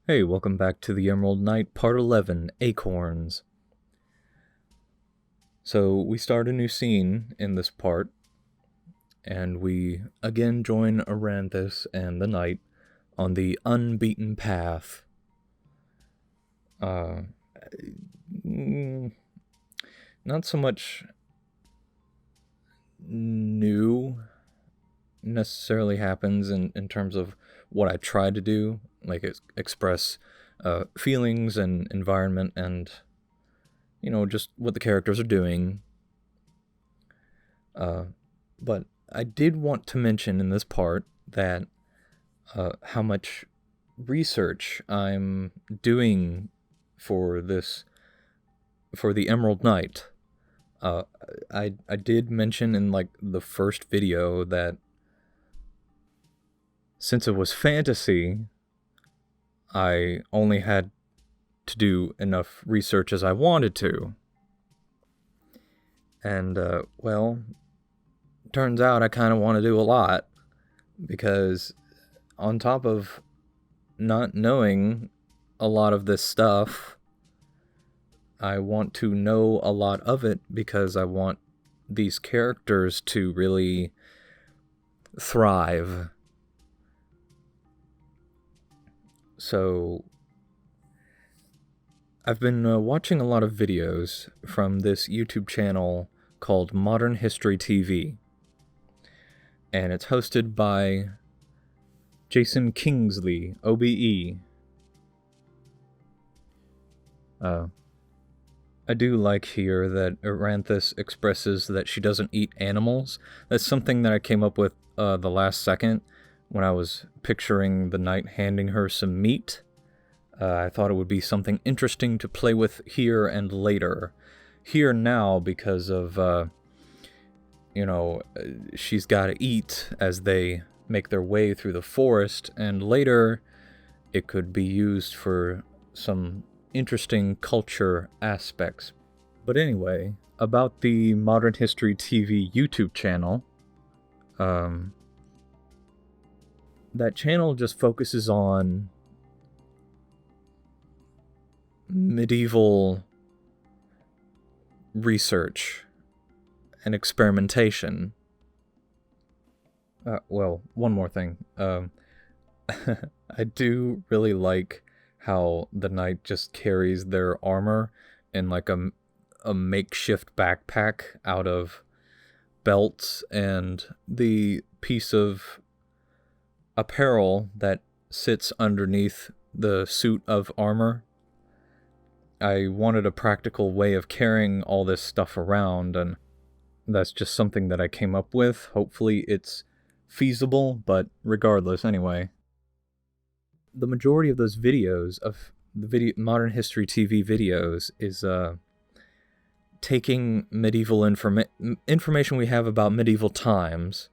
Hey, welcome back to the Emerald Knight, Part 11, Acorns. So, we start a new scene in this part, and we again join Aranthus and the Knight on the unbeaten path. Not so much new necessarily happens in terms of what I tried to do, like express feelings and environment and, just what the characters are doing. But I did want to mention in this part that how much research I'm doing for the Emerald Knight. I did mention in the first video that since it was fantasy, I only had to do enough research as I wanted to. And, turns out I kind of want to do a lot, because on top of not knowing a lot of this stuff, I want to know a lot of it because I want these characters to really thrive. So I've been watching a lot of videos from this YouTube channel called Modern History TV, and it's hosted by Jason Kingsley, OBE. I do like here that Aranthus expresses that she doesn't eat animals. That's something that I came up with the last second when I was picturing the knight handing her some meat. I thought it would be something interesting to play with here and later. Here now because of, she's got to eat as they make their way through the forest, and later it could be used for some interesting culture aspects. But anyway, about the Modern History TV YouTube channel, that channel just focuses on medieval research and experimentation. One more thing. I do really like how the knight just carries their armor in like a makeshift backpack out of belts and the piece of apparel that sits underneath the suit of armor. I wanted a practical way of carrying all this stuff around, and that's just something that I came up with. Hopefully it's feasible, but regardless, anyway. The majority of those videos, of the Modern History TV videos, is taking medieval information we have about medieval times,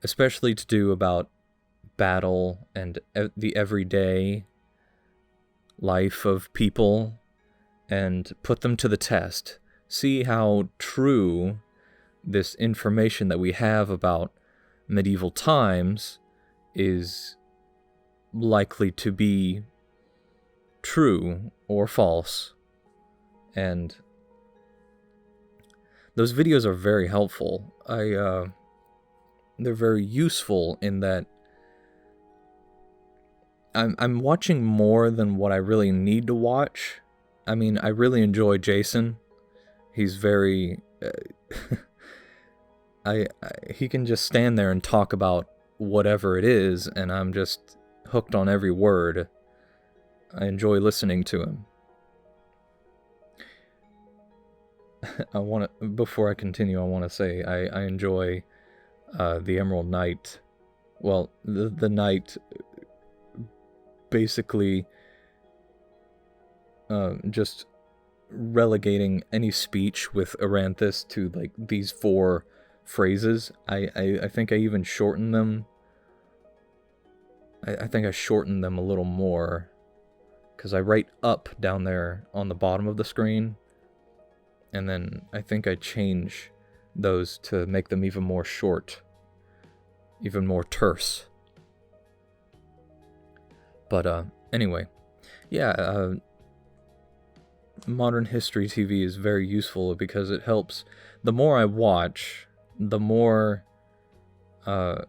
especially to do about battle and the everyday life of people, and put them to the test. See how true this information that we have about medieval times is likely to be true or false. And those videos are very helpful. They're very useful in that I'm watching more than what I really need to watch. I mean, I really enjoy Jason. He's very... he can just stand there and talk about whatever it is, and I'm just hooked on every word. I enjoy listening to him. Before I continue, I want to say I enjoy the Emerald Knight. Well, the knight basically just relegating any speech with Aranthus to like these 4 phrases. I think I even shortened them. I think I shortened them a little more, because I write up down there on the bottom of the screen, and then I think I change those to make them even more short, even more terse. But anyway, yeah, modern history TV is very useful because it helps. The more I watch, the more I'm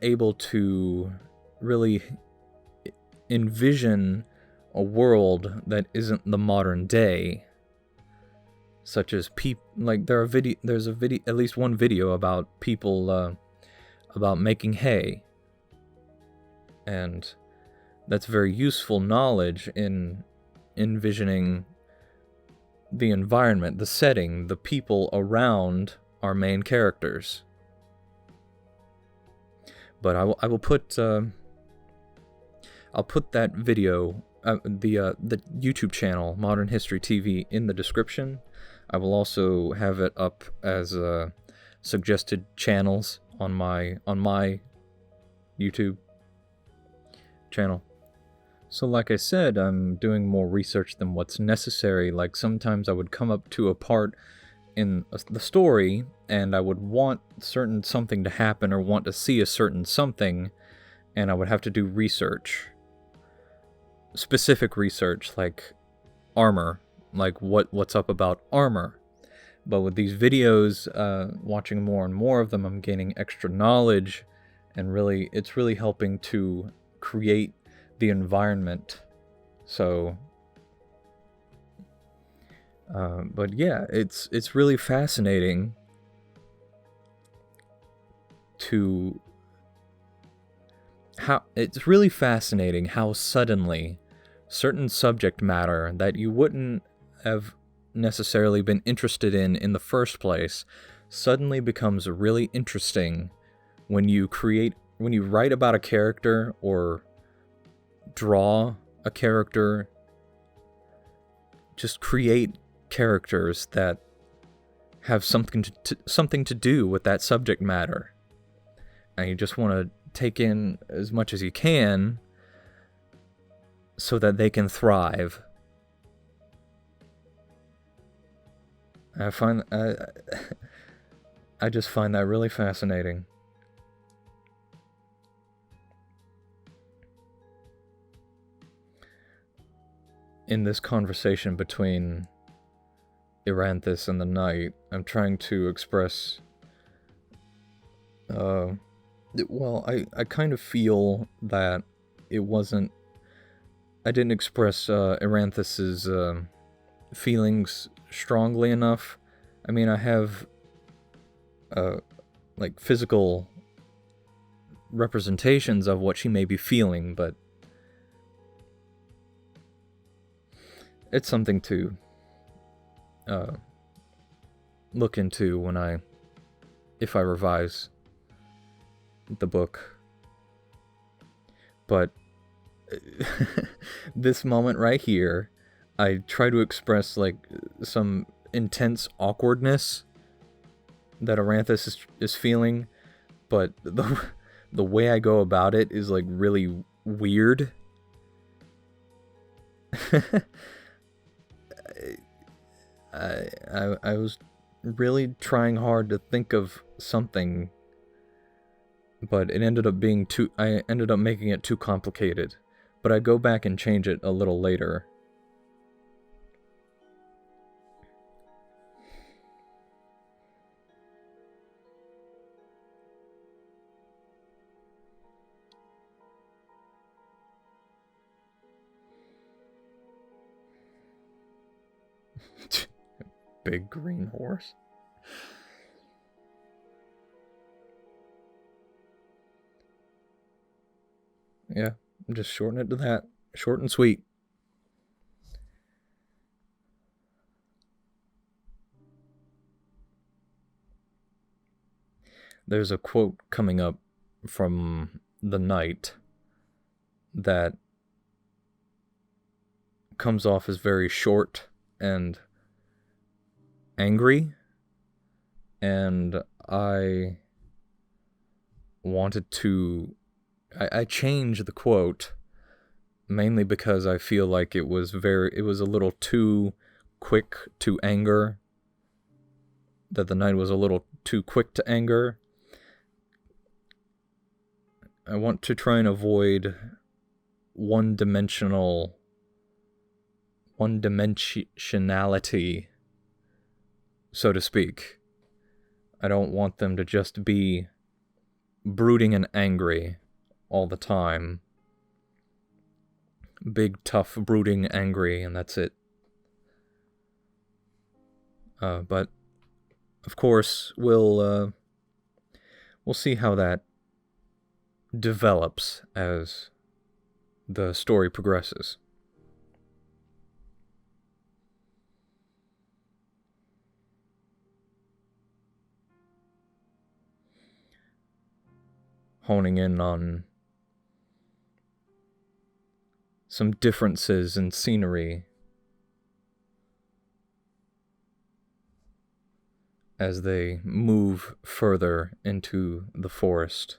able to really envision a world that isn't the modern day, such as there's at least one video about people about making hay, and that's very useful knowledge in envisioning the environment, the setting, the people around our main characters. But I will put I'll put that video, the YouTube channel Modern History TV, in the description. I will also have it up as suggested channels on my YouTube channel. So like I said, I'm doing more research than what's necessary. Like sometimes I would come up to a part in the story and I would want certain something to happen or want to see a certain something, and I would have to do research. Specific research, like armor, like what's up about armor. But with these videos, watching more and more of them, I'm gaining extra knowledge, and it's really helping to create the environment. So but yeah, it's really fascinating how suddenly certain subject matter that you wouldn't have necessarily been interested in the first place suddenly becomes really interesting when you write about a character or draw a character. Just create characters that have something to do with that subject matter, and you just want to take in as much as you can so that they can thrive. I just find that really fascinating. In this conversation between Iranthus and the knight, I'm trying to express I kind of feel that I didn't express Iranthus's feelings strongly enough. I mean, I have like physical representations of what she may be feeling, but it's something to look into if I revise the book. But this moment right here, I try to express like some intense awkwardness that Iranthus is feeling, but the way I go about it is like really weird. I was really trying hard to think of something, but it ended up I ended up making it too complicated. But I go back and change it a little later. Big green horse. Yeah, I'm just shorten it to that. Short and sweet. There's a quote coming up from the knight that comes off as very short and angry, and I wanted to I changed the quote mainly because I feel like it was a little too quick to anger, that the knight was a little too quick to anger. I want to try and avoid one-dimensionality, so to speak. I don't want them to just be brooding and angry all the time. Big, tough, brooding, angry, and that's it. But, of course, we'll see how that develops as the story progresses. Honing in on some differences in scenery as they move further into the forest.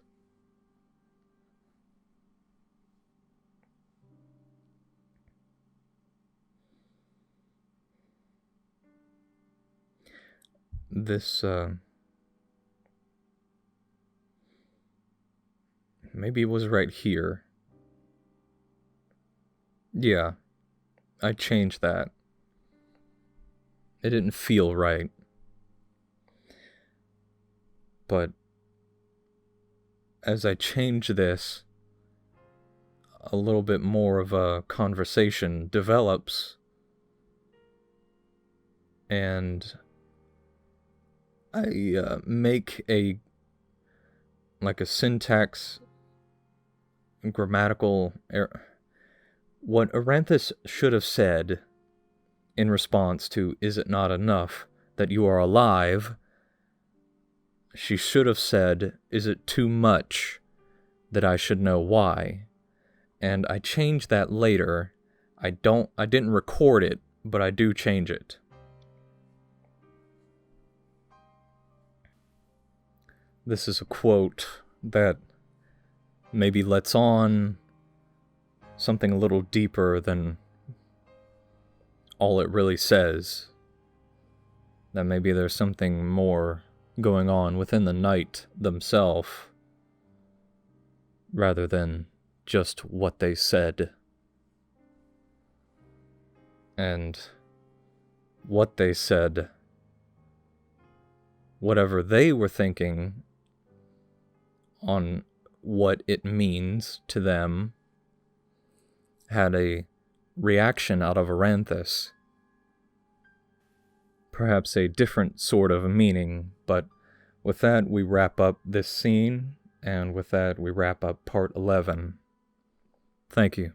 This, maybe it was right here. Yeah, I changed that. It didn't feel right. But as I change this, a little bit more of a conversation develops, and I make a syntax, grammatical error. What Aranthis should have said in response to "Is it not enough that you are alive?" she should have said, "Is it too much that I should know why?" And I changed that later. I didn't record it, but I do change it. This is a quote that maybe lets on something a little deeper than all it really says. That maybe there's something more going on within the knight themselves, rather than just what they said. And what they said, whatever they were thinking on what it means to them, had a reaction out of Aranthis. Perhaps a different sort of meaning, but with that we wrap up this scene, and with that we wrap up part 11. Thank you.